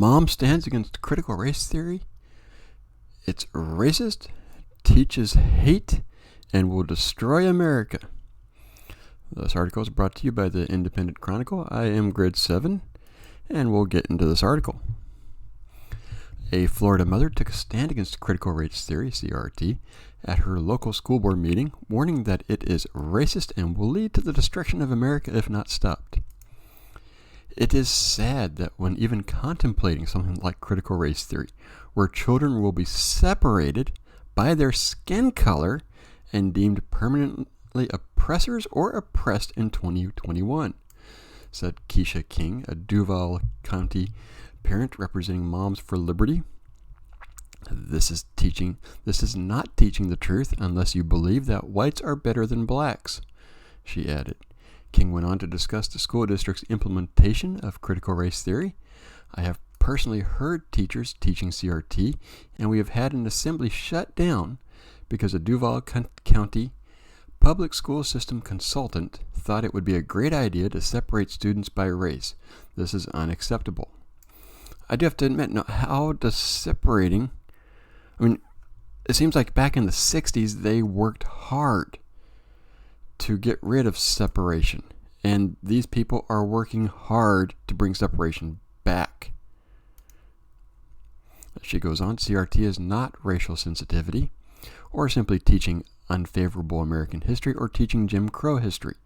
Mom stands against critical race theory. It's racist, teaches hate, and will destroy America. This article is brought to you by the Independent Chronicle. I am Grid 7, and we'll get into this article. A Florida mother took a stand against critical race theory, CRT, at her local school board meeting, warning that it is racist and will lead to the destruction of America if not stopped. It is sad that when even contemplating something like critical race theory, where children will be separated by their skin color and deemed permanently oppressors or oppressed in 2021, said Keisha King, a Duval County parent representing Moms for Liberty. This is not teaching the truth unless you believe that whites are better than blacks, she added. King went on to discuss the school district's implementation of critical race theory. I have personally heard teachers teaching CRT, and we have had an assembly shut down because a Duval County public school system consultant thought it would be a great idea to separate students by race. This is unacceptable. I do have to admit, how does separating... it seems like back in the 60s, they worked hard to get rid of separation. And these people are working hard to bring separation back. She goes on, CRT is not racial sensitivity, or simply teaching unfavorable American history or teaching Jim Crow history.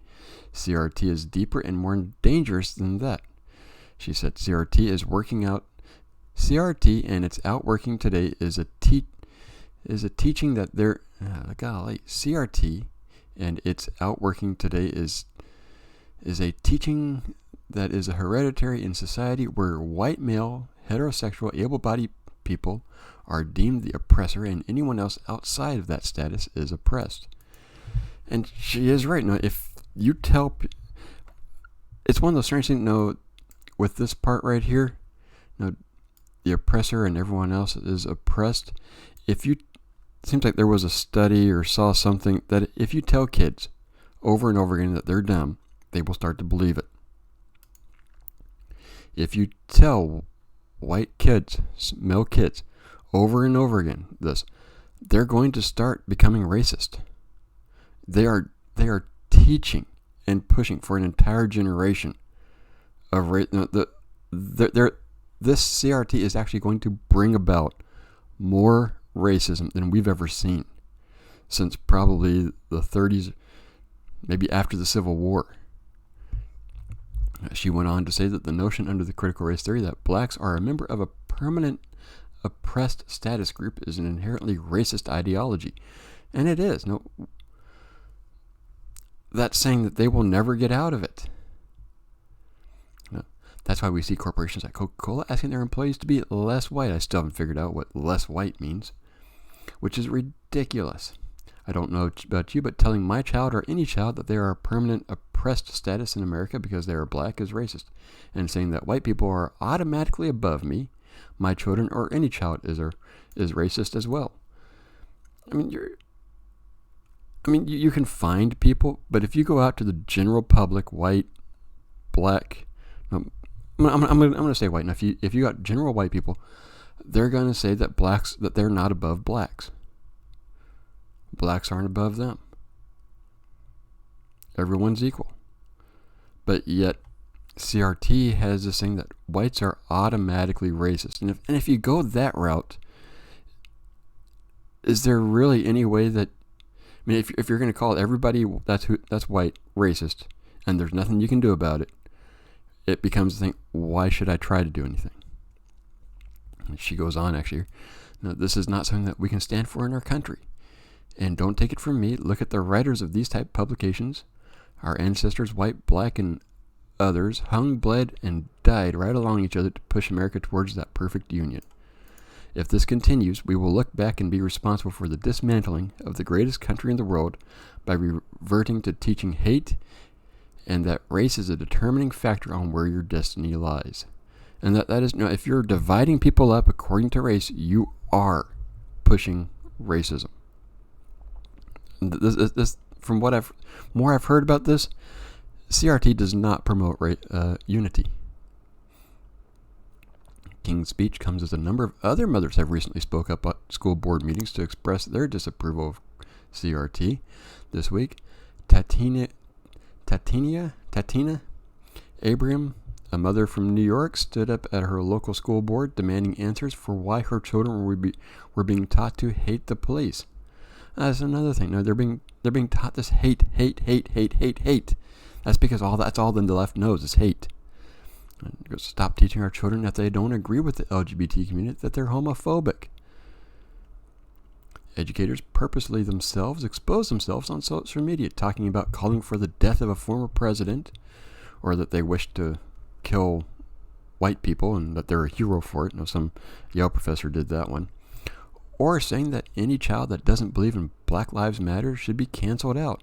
CRT is deeper and more dangerous than that. She said CRT and its outworking today is a teaching that CRT and its outworking today is a teaching that is a hereditary in society where white male, heterosexual, able-bodied people are deemed the oppressor and anyone else outside of that status is oppressed. And she is right. Now, if you tell... It's one of those strange things, with this part right here, the oppressor and everyone else is oppressed. It seems like there was a study or saw something that if you tell kids over and over again that they're dumb, they will start to believe it. If you tell white kids, male kids, over and over again this, they're going to start becoming racist. They are teaching and pushing for an entire generation of race. This CRT is actually going to bring about more racism than we've ever seen since probably the 30s, maybe after the Civil War. She went on to say that the notion under the critical race theory that blacks are a member of a permanent oppressed status group is an inherently racist ideology. And it is. That's saying that they will never get out of it. That's why we see corporations like Coca-Cola asking their employees to be less white. I still haven't figured out what less white means, which is ridiculous. I don't know about you, but telling my child or any child that they are a permanent oppressed status in America because they are black is racist. And saying that white people are automatically above me, my children, or any child is racist as well. You can find people, but if you go out to the general public, white, black... I'm going to say white. Now, if you got general white people, they're going to say that they're not above blacks. Blacks aren't above them. Everyone's equal. But yet, CRT has this thing that whites are automatically racist. And if you go that route, is there really any way that... if you're going to call everybody that's white racist, and there's nothing you can do about it, it becomes the thing, why should I try to do anything? And she goes on, actually, this is not something that we can stand for in our country. And don't take it from me, look at the writers of these type publications. Our ancestors, white, black, and others, hung, bled, and died right along each other to push America towards that perfect union. If this continues, we will look back and be responsible for the dismantling of the greatest country in the world by reverting to teaching hate and that race is a determining factor on where your destiny lies. And that is, if you're dividing people up according to race, you are pushing racism. This from what I've heard about this, CRT does not promote unity. King's speech comes as a number of other mothers have recently spoke up at school board meetings to express their disapproval of CRT. This week, Tatina Abraham, a mother from New York, stood up at her local school board demanding answers for why her children were being taught to hate the police. That's another thing. No, they're being taught this hate. That's because that's all the left knows is hate. Stop teaching our children that they don't agree with the LGBT community, that they're homophobic. Educators purposely themselves expose themselves on social media, talking about calling for the death of a former president, or that they wish to kill white people and that they're a hero for it. Some Yale professor did that one. Or saying that any child that doesn't believe in Black Lives Matter should be canceled out.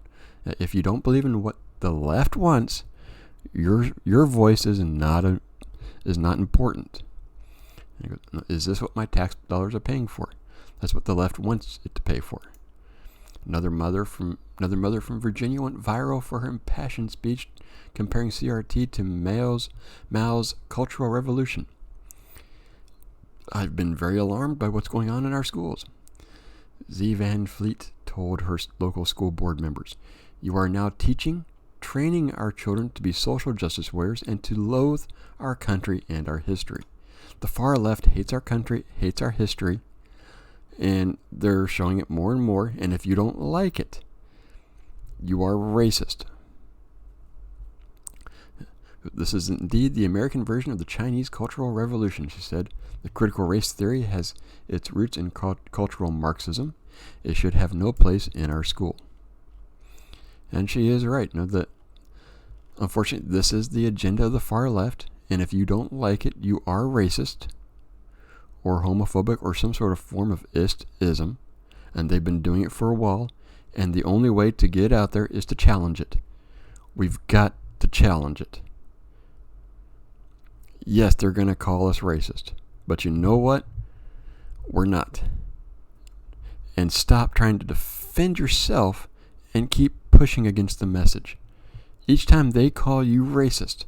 If you don't believe in what the left wants, your voice is not important. Is this what my tax dollars are paying for? That's what the left wants it to pay for. Another mother from Virginia went viral for her impassioned speech comparing CRT to Mao's Cultural Revolution. I've been very alarmed by what's going on in our schools. Z Van Fleet told her local school board members, "You are now training our children to be social justice warriors and to loathe our country and our history. The far left hates our country, hates our history, and they're showing it more and more, and if you don't like it, you are racist." "This is indeed the American version of the Chinese Cultural Revolution," she said. "The critical race theory has its roots in cultural Marxism. It should have no place in our school." And she is right. That unfortunately, this is the agenda of the far left, and if you don't like it, you are racist or homophobic or some sort of form of ism, and they've been doing it for a while, and the only way to get out there is to challenge it. We've got to challenge it. Yes, they're going to call us racist, but you know what? We're not. And stop trying to defend yourself and keep pushing against the message. Each time they call you racist,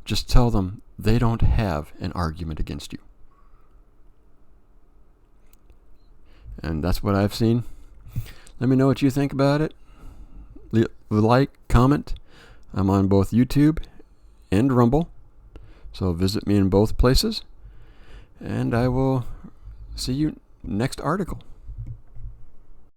just tell them they don't have an argument against you. And that's what I've seen. Let me know what you think about it. Like, comment. I'm on both YouTube and Rumble, so visit me in both places. And I will see you next article.